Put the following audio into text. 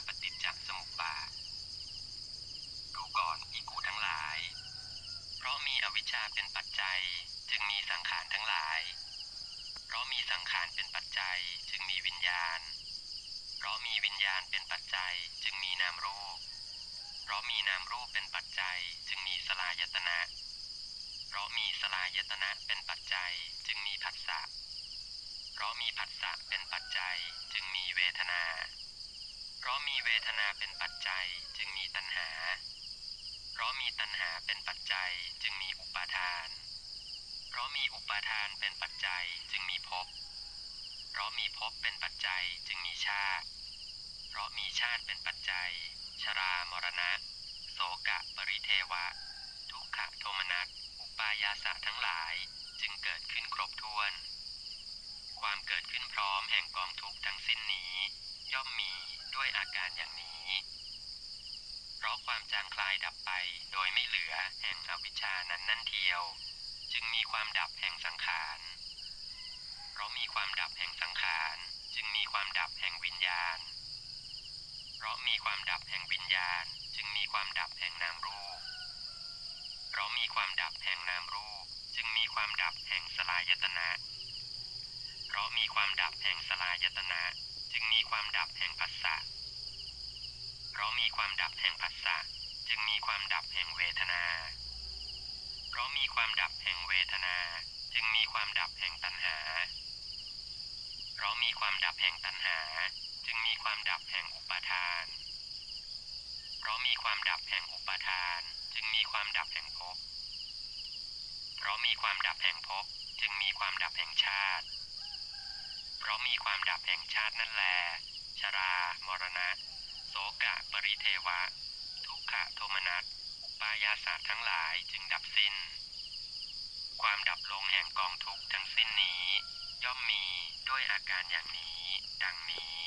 ปฏิจจสมุปบาทดูก่อนภิกขุทั้งหลายเพราะมีอวิชชาเป็นปัจจัยจึงมีสังขารทั้งหลายเพราะมีสังขารเป็นปัจจัยจึงมีวิญญาณเพราะมีวิญญาณเป็นปัจจัยจึงมีนามรูปเพราะมีนามรูปเป็นปัจจัยจึงมีสลายตนะเพราะมีสลายตนะเป็นปัจจัยจึงมีผัสสะเพราะมีผัสสะเป็นปัจจัยจึงมีเวทนาเพราะมีเวทนาเป็นปัจจัยจึงมีตัณหาเพราะมีตัณหาเป็นปัจจัยจึงมีอุปาทานเพราะมีอุปาทานเป็นปัจจัยจึงมีภพเพราะมีภพเป็นปัจจัยจึงมีชาติเพราะมีชาติเป็นปัจจัยชรามรณะโศกะปริเทวะทุกขโทมนัสอุปายาสะทั้งหลายจึงเกิดขึ้นครบถ้วนความเกิดขึ้นพร้อมแห่งกองทุกข์ทั้งสิ้นนี้ย่อมมีด้วยอาการอย่างนี้เพราะความจางคลายดับไปโดยไม่เหลือแห่งอวิชชานั้นนั่นเทียวจึงมีความดับแห่งสังขารเพราะมีความดับแห่งสังขารจึงมีความดับแห่งวิญญาณเพราะมีความดับแห่งวิญญาณจึงมีความดับแห่งนามรูปเพราะมีความดับแห่งนามรูปจึงมีความดับแห่งสลายตนะเพราะมีความดับแห่งสลายตนะจึงมีความดับแห่งผัสสะเพราะมีความดับแห่งผัสสะจึงมีความดับแห่งเวทนาเพราะมีความดับแห่งเวทนาจึงมีความดับแห่งตัณหาเพราะมีความดับแห่งตัณหาจึงมีความดับแห่งอุปาทานเพราะมีความดับแห่งอุปาทานจึงมีความดับแห่งภพเพราะมีความดับแห่งภพจึงมีความดับแห่งชาติเพราะมีความดับแห่งชาตินั่นแลชรามรณะโศกะปริเทวะทุกขโทมนัสอุปายาสะทั้งหลายจึงดับสิ้นความดับลงแห่งกองทุกข์ทั้งสิ้นนี้ย่อมมีด้วยอาการอย่างนี้ดังนี้